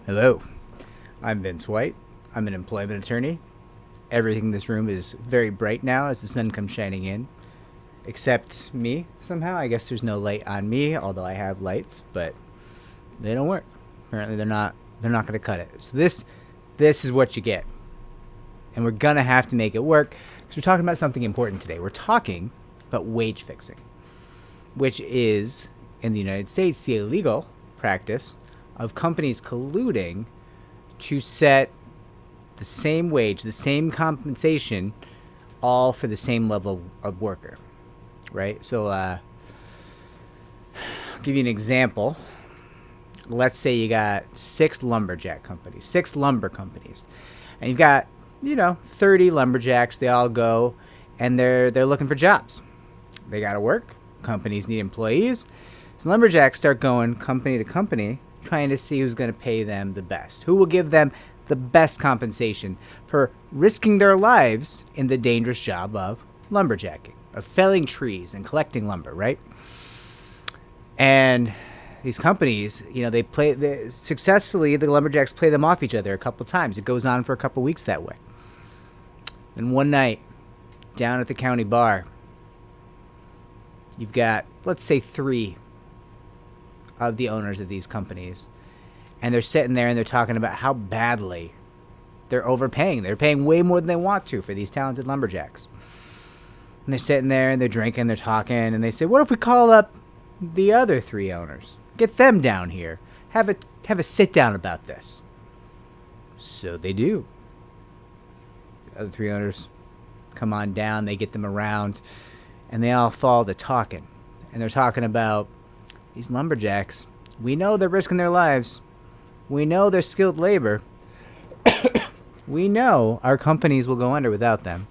Hello, I'm Vince White. I'm an employment attorney. Everything in this room is very bright now as the sun comes shining in, except me somehow. I guess there's no light on me, although I have lights, but they don't work. Apparently they're not going to cut it. So this is what you get. And we're going to have to make it work because we're talking about something important today. We're talking about wage fixing, which is in the United States the illegal practice of companies colluding to set the same wage, the same compensation, all for the same level of worker, right? So, I'll give you an example. Let's say you got six lumber companies, and you've got 30 lumberjacks. They all go, and they're looking for jobs. They got to work. Companies need employees. So lumberjacks start going company to company, trying to see who's going to pay them the best, who will give them the best compensation for risking their lives in the dangerous job of lumberjacking, of felling trees and collecting lumber, right? And these companies, successfully, the lumberjacks play them off each other a couple times. It goes on for a couple weeks that way. Then one night, down at the county bar, you've got, let's say, three of the owners of these companies, and they're sitting there and they're talking about how badly they're overpaying. They're paying way more than they want to for these talented lumberjacks. And they're sitting there and they're drinking, they're talking, and they say, what if we call up the other three owners? Get them down here. Have a sit down about this. So they do. The other three owners come on down, they get them around, and they all fall to talking. And they're talking about these lumberjacks. We know they're risking their lives. We know they're skilled labor. We know our companies will go under without them.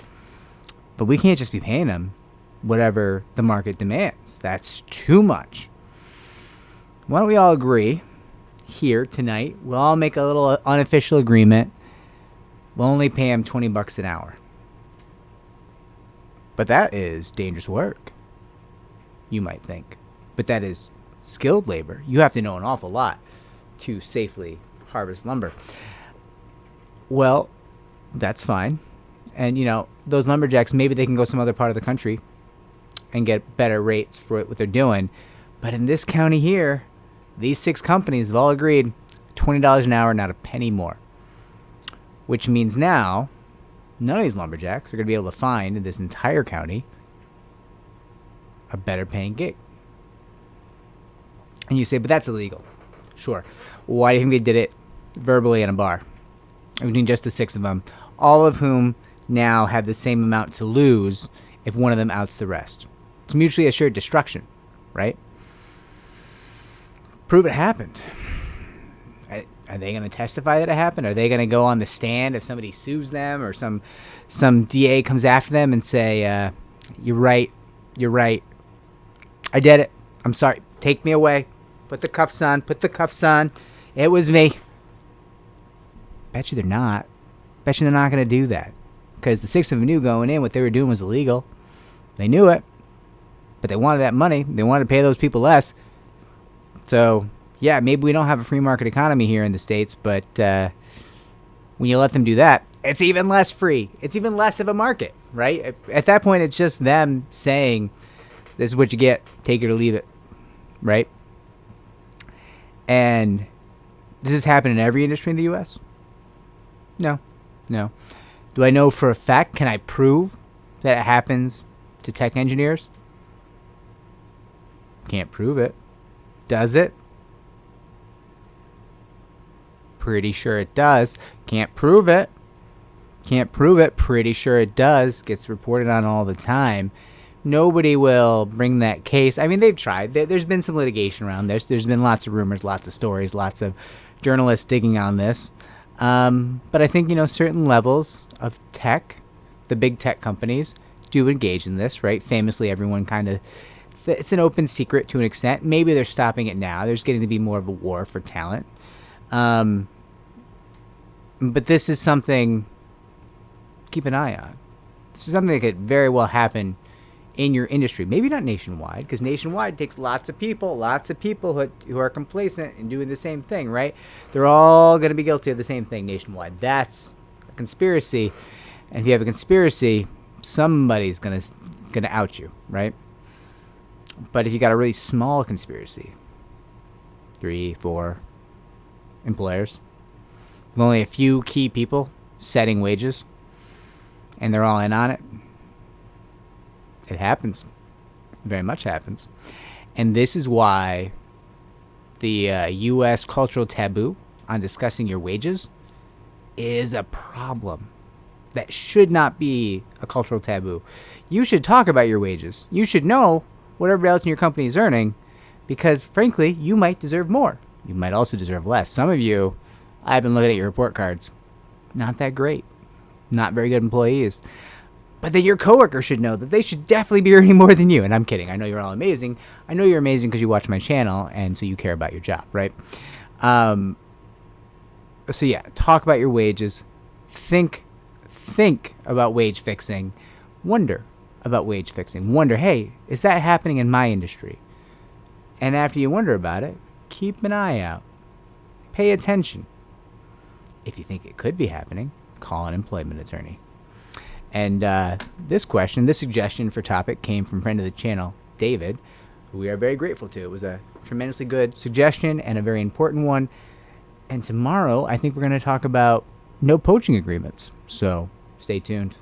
But we can't just be paying them whatever the market demands. That's too much. Why don't we all agree here tonight? We'll all make a little unofficial agreement. We'll only pay them $20 an hour. But that is dangerous work, you might think. But that is skilled labor. You have to know an awful lot to safely harvest lumber. Well, that's fine. And, those lumberjacks, maybe they can go some other part of the country and get better rates for what they're doing. But in this county here, these six companies have all agreed $20 an hour, not a penny more. Which means now, none of these lumberjacks are going to be able to find in this entire county a better paying gig. And you say, but that's illegal. Sure. Why do you think they did it verbally in a bar? Between just the six of them, all of whom now have the same amount to lose if one of them outs the rest. It's mutually assured destruction, right? Prove it happened. Are they going to testify that it happened? Are they going to go on the stand if somebody sues them or some DA comes after them and say, you're right, I did it, I'm sorry, take me away, put the cuffs on, it was me? Bet you they're not. Bet you they're not going to do that. Because the six of them knew going in what they were doing was illegal. They knew it. But they wanted that money. They wanted to pay those people less. So, yeah, maybe we don't have a free market economy here in the States, but when you let them do that, it's even less free. It's even less of a market, right? At that point, it's just them saying, this is what you get, take it or leave it, right? And does this happen in every industry in the U.S.? No. Do I know for a fact, can I prove that it happens to tech engineers? Can't prove it. Does it? Pretty sure it does. Can't prove it. Pretty sure it does. Gets reported on all the time. Nobody will bring that case. I mean, they've tried. There's been some litigation around this. There's been lots of rumors, lots of stories, lots of journalists digging on this. But I think, certain levels of tech, the big tech companies, do engage in this, right? Famously, everyone kind of, it's an open secret to an extent. Maybe they're stopping it now. There's getting to be more of a war for talent. But this is something, keep an eye on. This is something that could very well happen in your industry. Maybe not nationwide, because nationwide takes lots of people who are complacent and doing the same thing, right? They're all going to be guilty of the same thing nationwide. That's a conspiracy. And if you have a conspiracy, somebody's going to out you, right? But if you got a really small conspiracy, 3, 4 employers, with only a few key people setting wages, and they're all in on it, it happens. Very much happens. And this is why the U.S. cultural taboo on discussing your wages is a problem. That should not be a cultural taboo. You should talk about your wages. You should know what everybody else in your company is earning, because, frankly, you might deserve more. You might also deserve less. Some of you, I've been looking at your report cards. Not that great. Not very good employees. But then your coworker should know that they should definitely be earning more than you. And I'm kidding. I know you're all amazing. I know you're amazing because you watch my channel, and so you care about your job, right? So yeah, talk about your wages. Think about wage fixing. Wonder about wage fixing. Wonder, hey, is that happening in my industry? And after you wonder about it, keep an eye out. Pay attention. If you think it could be happening, call an employment attorney. And this suggestion for topic came from friend of the channel, David, who we are very grateful to. It was a tremendously good suggestion and a very important one. And tomorrow, I think we're going to talk about no poaching agreements. So stay tuned.